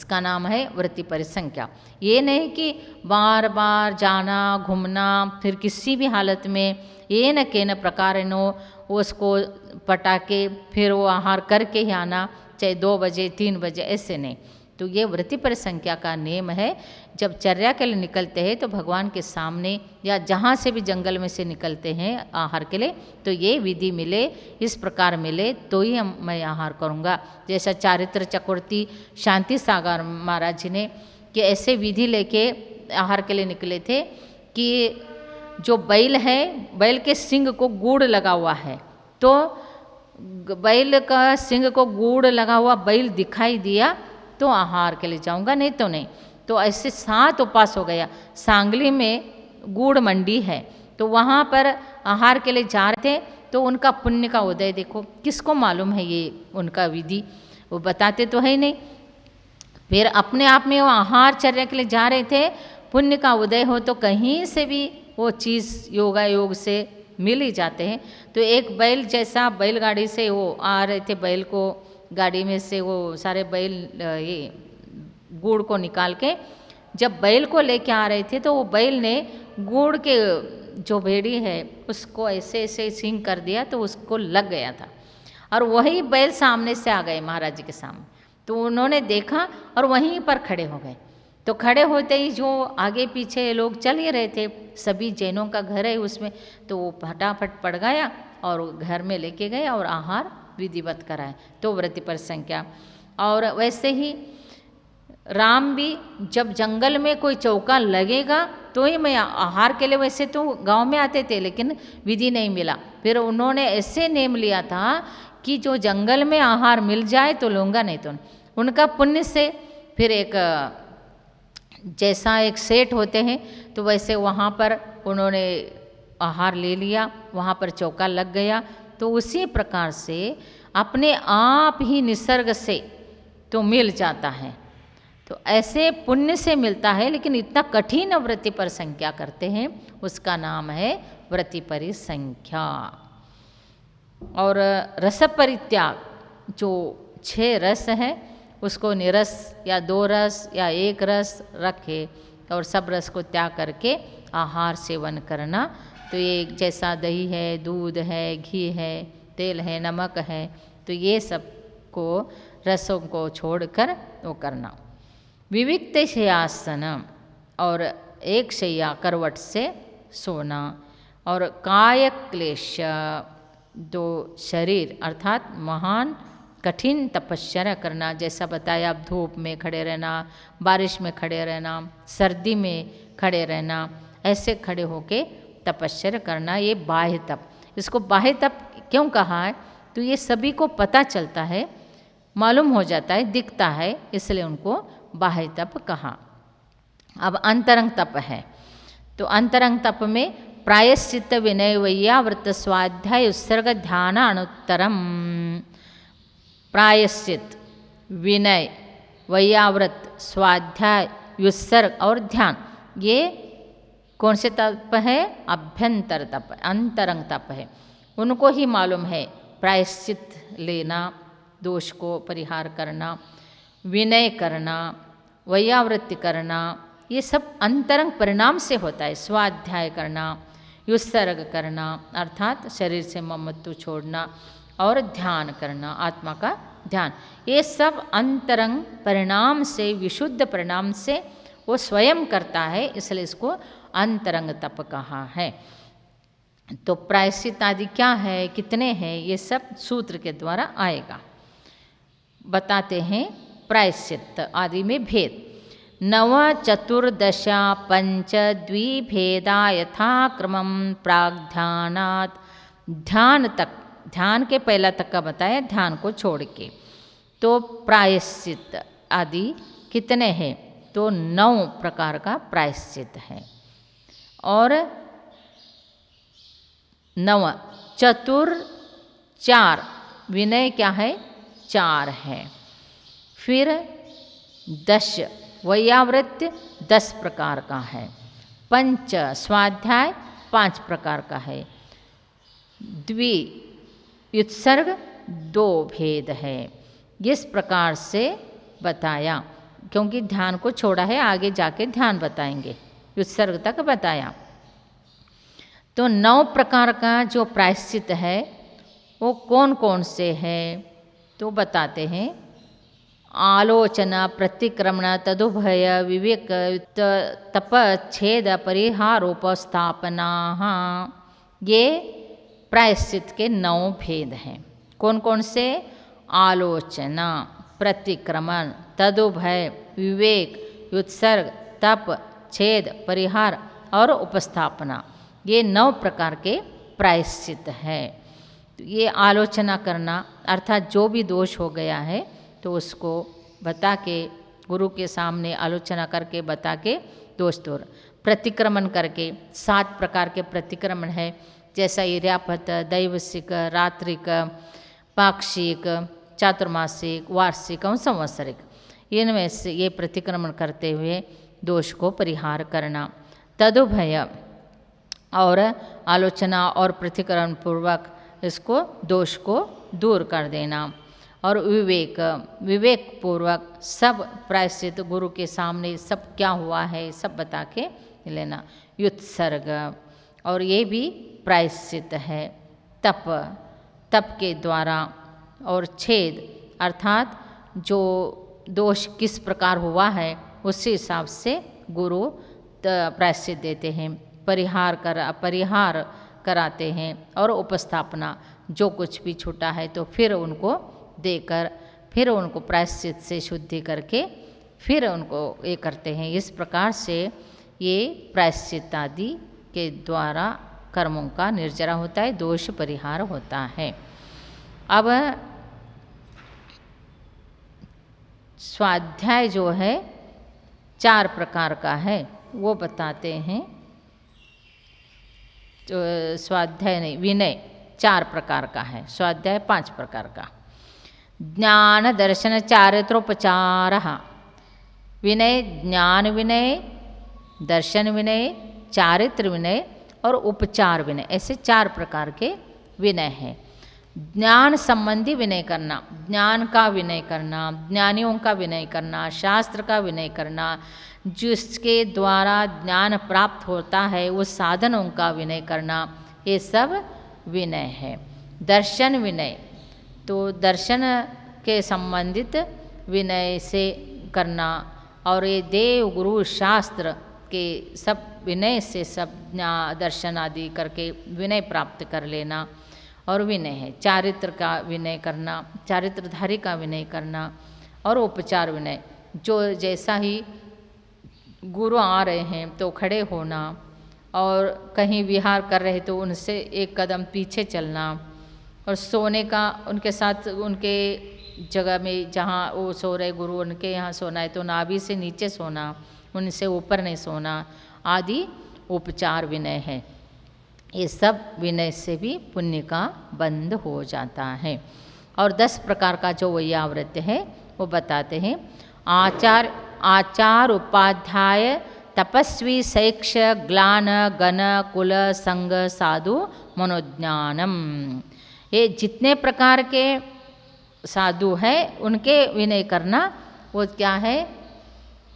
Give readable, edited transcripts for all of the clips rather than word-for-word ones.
उसका नाम है वृत्ति परिसंख्या। ये नहीं कि बार बार जाना घूमना, फिर किसी भी हालत में ये न के न प्रकारेणो उसको पटा के फिर वो आहार करके ही आना, चाहे 2 बजे 3 बजे, ऐसे नहीं। तो ये वृत्ति परिसंख्या का नियम है। जब चर्या के लिए निकलते हैं तो भगवान के सामने या जहाँ से भी जंगल में से निकलते हैं आहार के लिए, तो ये विधि मिले, इस प्रकार मिले तो ही मैं आहार करूँगा। जैसा चारित्र चक्रवर्ती शांति सागर महाराज जी ने कि ऐसे विधि लेके आहार के लिए निकले थे कि जो बैल है, बैल के सिंग को गुड़ लगा हुआ है, तो बैल का सिंग को गुड़ लगा हुआ बैल दिखाई दिया तो आहार के लिए जाऊंगा, नहीं तो नहीं। तो ऐसे 7 उपवास हो गया। सांगली में गुड़ मंडी है, तो वहाँ पर आहार के लिए जा रहे थे, तो उनका पुण्य का उदय देखो, किसको मालूम है ये उनका विधि, वो बताते तो है ही नहीं। फिर अपने आप में वो आहार चर्या के लिए जा रहे थे, पुण्य का उदय हो तो कहीं से भी वो चीज़ योगा योग से मिल ही जाते हैं। तो एक बैल जैसा बैलगाड़ी से वो आ रहे थे, बैल को गाड़ी में से वो सारे बैल ये गुड़ को निकाल के जब बैल को लेके आ रहे थे, तो वो बैल ने गुड़ के जो भेड़ी है उसको ऐसे ऐसे सिंग कर दिया, तो उसको लग गया था। और वही बैल सामने से आ गए महाराज जी के सामने, तो उन्होंने देखा और वहीं पर खड़े हो गए। तो खड़े होते ही जो आगे पीछे लोग चल ही रहे थे, सभी जैनों का घर है उसमें, तो वो फटाफट पड़ गया और घर में लेके गए और आहार विधिवत कराए। तो वृत्ति परिसंख्या। और वैसे ही राम भी जब जंगल में कोई चौका लगेगा तो ही मैं आहार के लिए, वैसे तो गांव में आते थे लेकिन विधि नहीं मिला, फिर उन्होंने ऐसे नेम लिया था कि जो जंगल में आहार मिल जाए तो लूँगा, नहीं तो उनका पुण्य से फिर एक जैसा एक सेठ होते हैं तो वैसे वहाँ पर उन्होंने आहार ले लिया, वहाँ पर चौका लग गया। तो उसी प्रकार से अपने आप ही निसर्ग से तो मिल जाता है। तो ऐसे पुण्य से मिलता है, लेकिन इतना कठिन वृत्ति परिसंख्या करते हैं, उसका नाम है वृत्ति परिसंख्या। और रस परित्याग, जो 6 रस है उसको निरस या 2 रस या 1 रस रखे और सब रस को त्याग करके आहार सेवन करना। तो ये जैसा दही है, दूध है, घी है, तेल है, नमक है, तो ये सब को रसों को छोड़कर वो करना। विविक्त शय्यासन, और एक शैया करवट से सोना। और काय क्लेश, 2 शरीर अर्थात महान कठिन तपस्या करना, जैसा बताया, अब धूप में खड़े रहना, बारिश में खड़े रहना, सर्दी में खड़े रहना, ऐसे खड़े होके तपस्या करना, ये बाह्य तप। इसको बाह्य तप क्यों कहा है? तो ये सभी को पता चलता है, मालूम हो जाता है, दिखता है, इसलिए उनको बाह्य तप कहा। अब अंतरंग तप है, तो अंतरंग तप में प्रायश्चित विनय वैयावृत स्वाध्याय उत्सर्ग ध्यान अनुत्तरम। प्रायश्चित, विनय, वैयाव्रत, स्वाध्याय, उत्सर्ग और ध्यान, ये कौन से तप है? अभ्यंतर तप, अंतरंग तप है। उनको ही मालूम है प्रायश्चित लेना, दोष को परिहार करना, विनय करना, वैयावृत्ति करना, ये सब अंतरंग परिणाम से होता है। स्वाध्याय करना, उत्सर्ग करना अर्थात शरीर से ममत्व छोड़ना, और ध्यान करना, आत्मा का ध्यान, ये सब अंतरंग परिणाम से, विशुद्ध परिणाम से वो स्वयं करता है, इसलिए इसको अंतरंग तप कहा है। तो प्रायश्चित आदि क्या है, कितने हैं, ये सब सूत्र के द्वारा आएगा। बताते हैं प्रायश्चित आदि में भेद। 9 14 5 द्विभेदा यथाक्रमं प्राग्ध्यानात्, ध्यान तक, ध्यान के पहला तक का बताया, ध्यान को छोड़ के। तो प्रायश्चित आदि कितने हैं? तो 9 प्रकार का प्रायश्चित है। और 9 चतुर 4, विनय क्या है? 4 है। फिर 10 वैयावृत्य 10 प्रकार का है। 5 स्वाध्याय 5 प्रकार का है। द्वि उत्सर्ग 2 भेद है। इस प्रकार से बताया। क्योंकि ध्यान को छोड़ा है, आगे जाके ध्यान बताएंगे, उत्सर्ग तक बताया। तो 9 प्रकार का जो प्रायश्चित है वो कौन कौन से है तो बताते हैं। आलोचना, प्रतिक्रमण, तदुभय, विवेक, तप, छेद, परिहारोपस्थापना, ये प्रायश्चित के 9 भेद हैं। कौन कौन से? आलोचना, प्रतिक्रमण, तदुभय, विवेक, उत्सर्ग, तप, छेद, परिहार और उपस्थापना, ये 9 प्रकार के प्रायश्चित है। ये आलोचना करना अर्थात जो भी दोष हो गया है तो उसको बता के, गुरु के सामने आलोचना करके बता के दोष दूर। प्रतिक्रमण करके 7 प्रकार के प्रतिक्रमण है, जैसा इर्यापत, दैवसिक, रात्रिक, पाक्षिक, चातुर्मासिक, वार्षिक और संवत्सरिक, इनमें से ये प्रतिक्रमण करते हुए दोष को परिहार करना। तदुभय और आलोचना और प्रतिक्रमण पूर्वक इसको दोष को दूर कर देना। और विवेक, विवेक पूर्वक सब प्रायश्चित गुरु के सामने सब क्या हुआ है सब बता के लेना। उत्सर्ग, और ये भी प्रायश्चित है। तप, तप के द्वारा। और छेद अर्थात जो दोष किस प्रकार हुआ है उसी हिसाब से गुरु प्रायश्चित देते हैं, परिहार कराते हैं। और उपस्थापना, जो कुछ भी छूटा है तो फिर उनको देकर फिर उनको प्रायश्चित से शुद्धि करके फिर उनको ये करते हैं। इस प्रकार से ये प्रायश्चित आदि के द्वारा कर्मों का निर्जरा होता है, दोष परिहार होता है। अब स्वाध्याय जो है 4 प्रकार का है वो बताते हैं। तो स्वाध्याय नहीं, विनय 4 प्रकार का है, स्वाध्याय 5 प्रकार का। ज्ञान दर्शन चारित्रोपचार, विनय ज्ञान विनय, दर्शन विनय, चारित्र विनय और उपचार विनय, ऐसे 4 प्रकार के विनय हैं। ज्ञान संबंधी विनय करना, ज्ञान का विनय करना, ज्ञानियों का विनय करना, शास्त्र का विनय करना, जिसके द्वारा ज्ञान प्राप्त होता है उस साधनों का विनय करना, ये सब विनय है। दर्शन विनय, तो दर्शन के संबंधित विनय से करना, और ये देव गुरु शास्त्र के सब विनय से सब दर्शन आदि करके विनय प्राप्त कर लेना और विनय है। चारित्र का विनय करना, चारित्रधारी का विनय करना और उपचार विनय, जो जैसा ही गुरु आ रहे हैं तो खड़े होना, और कहीं विहार कर रहे तो उनसे एक कदम पीछे चलना, और सोने का उनके साथ उनके जगह में जहाँ वो सो रहे गुरु उनके यहाँ सोना है तो नाभि से नीचे सोना, उनसे ऊपर नहीं सोना आदि उपचार विनय है। ये सब विनय से भी पुण्य का बंध हो जाता है। और 10 प्रकार का जो वैयावृत्य है वो बताते हैं। आचार उपाध्याय तपस्वी शैक्ष ग्लान गण कुल संग साधु मनोज्ञानम, ये जितने प्रकार के साधु हैं उनके विनय करना वो क्या है?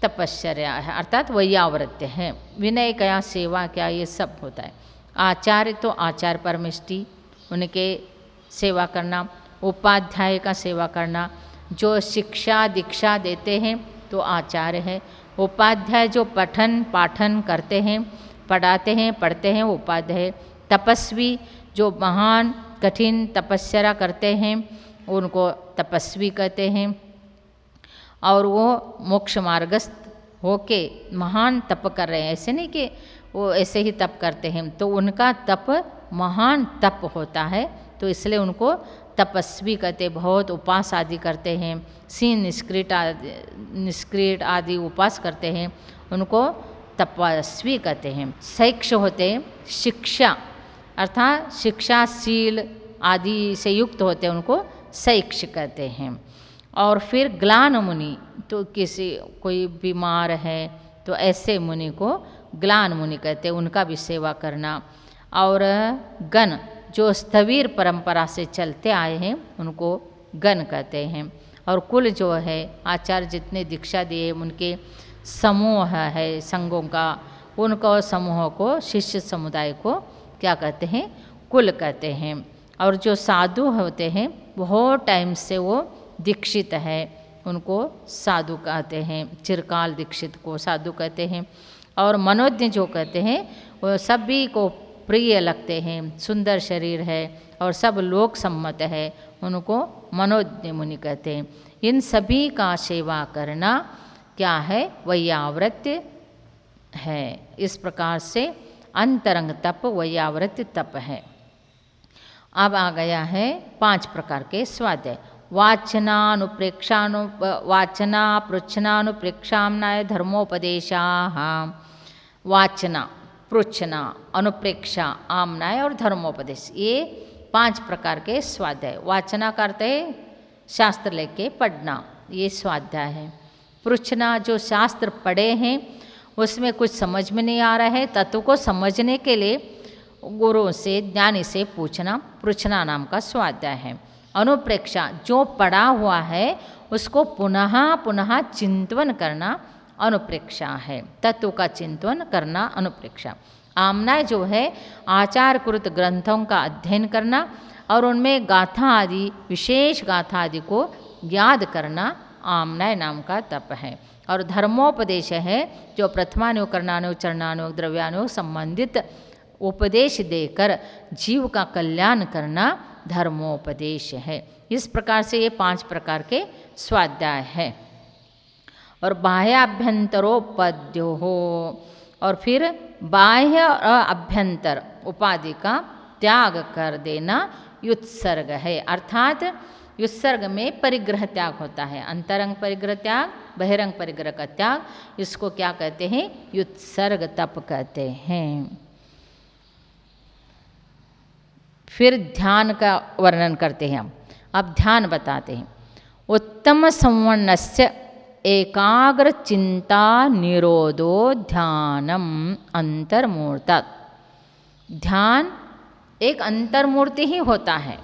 तपश्चर्या है, अर्थात वैयावृत्य है। विनय क्या, सेवा क्या, ये सब होता है। आचार्य तो आचार्य परमिष्टि, उनके सेवा करना। उपाध्याय का सेवा करना, जो शिक्षा दीक्षा देते हैं तो आचार्य है। उपाध्याय जो पठन पाठन करते हैं, पढ़ाते हैं पढ़ते हैं, उपाध्याय। तपस्वी जो महान कठिन तपस्या करते हैं उनको तपस्वी कहते हैं। और वो मोक्ष मार्गस्थ होके महान तप कर रहे हैं, ऐसे नहीं कि वो ऐसे ही तप करते हैं, तो उनका तप महान तप होता है, तो इसलिए उनको तपस्वी कहते। बहुत उपास आदि करते हैं, सीन निष्क्रिय आदि उपास करते हैं, उनको तपस्वी कहते हैं। शैक्ष होते शिक्षा, अर्थात शिक्षाशील आदि से युक्त होते हैं, उनको शैक्ष कहते हैं। और फिर ग्लान मुनि, तो कोई बीमार है तो ऐसे मुनि को ग्लान मुनि कहते हैं, उनका भी सेवा करना। और गण जो स्थवीर परंपरा से चलते आए हैं उनको गण कहते हैं। और कुल जो है आचार्य जितने दीक्षा दिए उनके समूह है संघों का, उनको समूह को शिष्य समुदाय को क्या कहते हैं, कुल कहते हैं। और जो साधु होते हैं बहुत टाइम से वो दीक्षित है, उनको साधु कहते हैं, चिरकाल दीक्षित को साधु कहते हैं। और मनोज्ञ जो कहते हैं वो सभी को प्रिय लगते हैं, सुंदर शरीर है और सब लोक सम्मत है, उनको मनोज्ञ मुनि कहते हैं। इन सभी का सेवा करना क्या है, वैयावृत्य है। इस प्रकार से अंतरंग तप वैयावृत्य तप है। अब आ गया है 5 प्रकार के स्वाध्याय। वाचना पृच्छनानुप्रेक्षामनाय धर्मोपदेशा। वाचना, पृच्छना, अनुप्रेक्षा, आमनाय और धर्मोपदेश, ये 5 प्रकार के स्वाध्याय। वाचना करते हैं शास्त्र लेके पढ़ना, ये स्वाध्याय है। पृच्छना, जो शास्त्र पढ़े हैं उसमें कुछ समझ में नहीं आ रहा है, तत्व को समझने के लिए गुरु से ज्ञानी से पूछना, पृच्छना नाम का स्वाध्याय है। अनुप्रेक्षा, जो पढ़ा हुआ है उसको पुनः पुनः चिंतन करना अनुप्रेक्षा है, तत्व का चिंतन करना अनुप्रेक्षा। आमनाय जो है आचारकृत ग्रंथों का अध्ययन करना और उनमें गाथा आदि, विशेष गाथा आदि को याद करना आमनाय नाम का तप है। और धर्मोपदेश है, जो प्रथमानुयोग, कर्णानुयोग, चरणानुयोग, द्रव्यानुयोग संबंधित उपदेश देकर जीव का कल्याण करना धर्मोपदेश है। इस प्रकार से ये 5 प्रकार के स्वाध्याय है। और बाह्याभ्यंतरोपद्यो हो, और फिर बाह्य और अभ्यंतर उपाधि का त्याग कर देना युत्सर्ग है। अर्थात युत्सर्ग में परिग्रह त्याग होता है, अंतरंग परिग्रह त्याग, बहिरंग परिग्रह का त्याग, इसको क्या कहते हैं, युत्सर्ग तप कहते हैं। फिर ध्यान का वर्णन करते हैं हम। अब ध्यान बताते हैं। उत्तम संवर्णस्य एकाग्र चिंता निरोधो ध्यानम अंतर्मूर्तात्। ध्यान एक अंतर्मूर्ति ही होता है,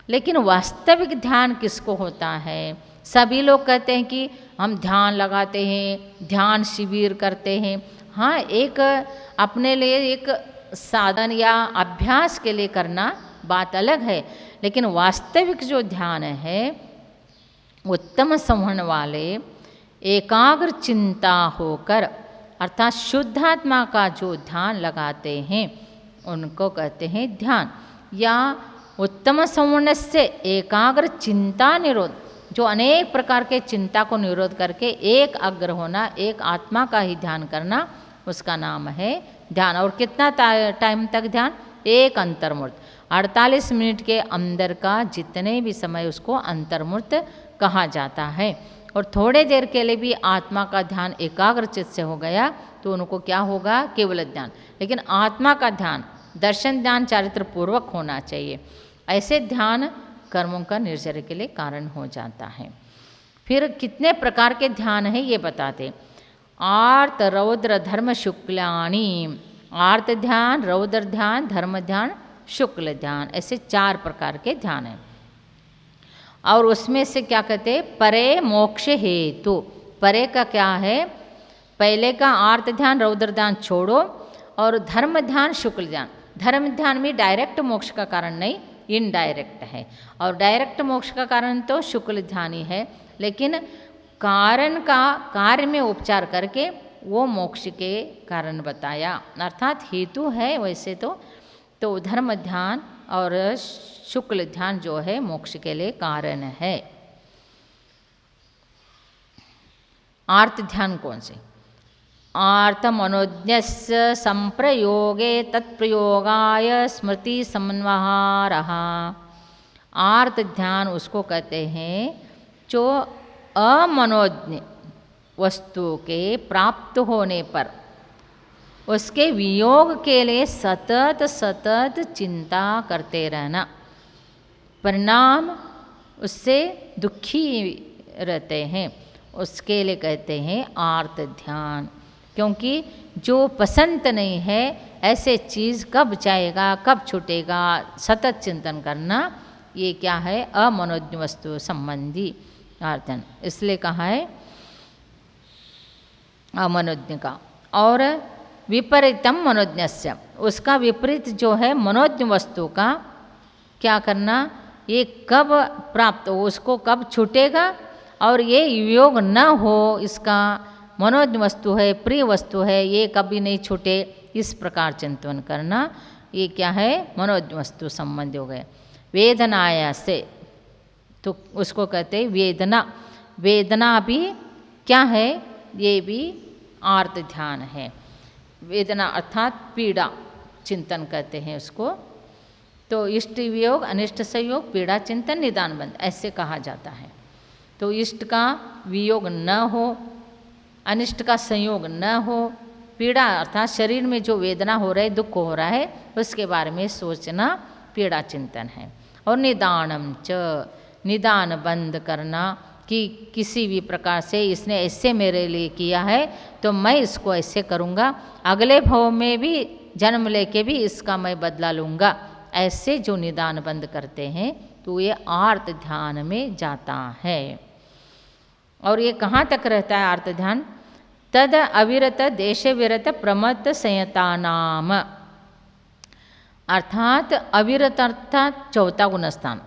लेकिन वास्तविक ध्यान किसको होता है? सभी लोग कहते हैं कि हम ध्यान लगाते हैं, ध्यान शिविर करते हैं। हाँ, एक अपने लिए एक साधन या अभ्यास के लिए करना बात अलग है, लेकिन वास्तविक जो ध्यान है उत्तम संवहन वाले एकाग्र चिंता होकर, अर्थात शुद्धात्मा का जो ध्यान लगाते हैं उनको कहते हैं ध्यान। या उत्तम संवरण से एकाग्र चिंता निरोध, जो अनेक प्रकार के चिंता को निरोध करके एक अग्र होना, एक आत्मा का ही ध्यान करना, उसका नाम है ध्यान। और कितना टाइम तक ध्यान? एक अंतर्मूर्त, 48 मिनट के अंदर का जितने भी समय उसको अंतर्मूर्त कहा जाता है। और थोड़े देर के लिए भी आत्मा का ध्यान एकाग्र चित्त से हो गया तो उनको क्या होगा? केवल ध्यान। लेकिन आत्मा का ध्यान दर्शन ध्यान चारित्र पूर्वक होना चाहिए। ऐसे ध्यान कर्मों का निर्जर के लिए कारण हो जाता है। फिर कितने प्रकार के ध्यान है ये बताते। आर्त रौद्र धर्म शुक्लानी, आर्त ध्यान, रौद्र ध्यान, धर्म ध्यान, शुक्ल ध्यान, ऐसे 4 प्रकार के ध्यान हैं। और उसमें से क्या कहते हैं? परे मोक्ष हेतु। परे का क्या है? पहले का आर्त ध्यान रौद्र ध्यान छोड़ो और धर्म ध्यान शुक्ल ध्यान। धर्म ध्यान में डायरेक्ट मोक्ष का कारण नहीं, इनडायरेक्ट है। और डायरेक्ट मोक्ष का कारण तो शुक्ल ध्यान ही है, लेकिन कारण का कार्य में उपचार करके वो मोक्ष के कारण बताया, अर्थात हेतु है वैसे तो धर्म ध्यान और शुक्ल ध्यान जो है मोक्ष के लिए कारण है। आर्त ध्यान कौन से? आर्त मनोज्ञस्य संप्रयोगे तत्प्रयोगाय स्मृति समन्वहारः। आर्त ध्यान उसको कहते हैं जो अमनोज्ञ वस्तु के प्राप्त होने पर उसके वियोग के लिए सतत सतत चिंता करते रहना, परिणाम उससे दुखी रहते हैं, उसके लिए कहते हैं आर्त ध्यान। क्योंकि जो पसंद नहीं है ऐसे चीज़ कब जाएगा कब छूटेगा, सतत चिंतन करना, ये क्या है? अमनोज्ञ वस्तु संबंधी। आर्त ध्यान, इसलिए कहा है मनोज्ञ का। और विपरीतम मनोज्ञस्य, उसका विपरीत जो है मनोज्ञ वस्तु का क्या करना, ये कब प्राप्त हो, उसको कब छूटेगा, और ये वियोग न हो, इसका मनोज्ञ वस्तु है, प्रिय वस्तु है, ये कभी नहीं छूटे, इस प्रकार चिंतन करना। ये क्या है, मनोज्ञ वस्तु संबंधी हो गए। वेदनाया से, तो उसको कहते हैं वेदना। वेदना भी क्या है, ये भी आर्त ध्यान है। वेदना अर्थात पीड़ा चिंतन कहते हैं उसको। तो इष्ट वियोग, अनिष्ट संयोग, पीड़ा चिंतन, निदान बंद, ऐसे कहा जाता है। तो इष्ट का वियोग न हो, अनिष्ट का संयोग न हो, पीड़ा अर्थात शरीर में जो वेदना हो रहा है, दुख हो रहा है, उसके बारे में सोचना पीड़ा चिंतन है। और निदानम च, निदान बंद करना कि किसी भी प्रकार से इसने ऐसे मेरे लिए किया है तो मैं इसको ऐसे करूँगा, अगले भव में भी जन्म लेके भी इसका मैं बदला लूँगा, ऐसे जो निदान बंद करते हैं तो ये आर्त ध्यान में जाता है। और ये कहाँ तक रहता है आर्त ध्यान, तद अविरत देश विरत प्रमत्त संयता नाम, अर्थात अविरत अर्थात चौथा गुणस्थान।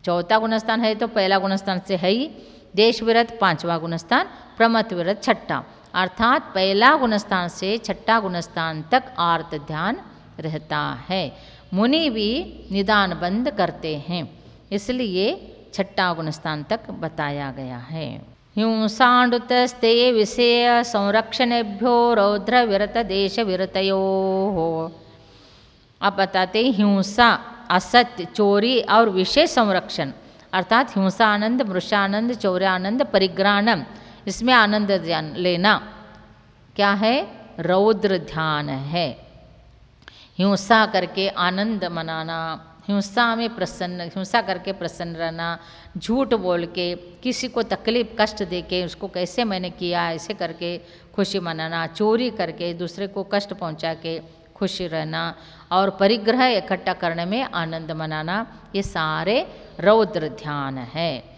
चौथा गुणस्थान है तो पहला गुणस्थान से है ही, देश विरत पांचवा गुणस्थान, प्रमत्त विरत छठा, अर्थात पहला गुणस्थान से छठा गुणस्थान तक आर्त ध्यान रहता है। मुनि भी निदान बंद करते हैं, इसलिए छठा गुणस्थान तक बताया गया है। हिंसाण्डुतस्ते विषय संरक्षणेभ्यो रौद्र विरत देश विरतयो। अब बताते हिंसा, असत्य, चोरी और विषय संरक्षण, अर्थात हिंसा आनंद, मृषानंद, चौर्यानंद, परिग्रहणम, इसमें आनंद ध्यान लेना क्या है, रौद्र ध्यान है। हिंसा करके आनंद मनाना, हिंसा में प्रसन्न, हिंसा करके प्रसन्न रहना, झूठ बोल के किसी को तकलीफ कष्ट दे के उसको कैसे मैंने किया ऐसे करके खुशी मनाना, चोरी करके दूसरे को कष्ट पहुंचा के खुशी रहना, और परिग्रह इकट्ठा करने में आनंद मनाना, ये सारे रौद्र ध्यान है।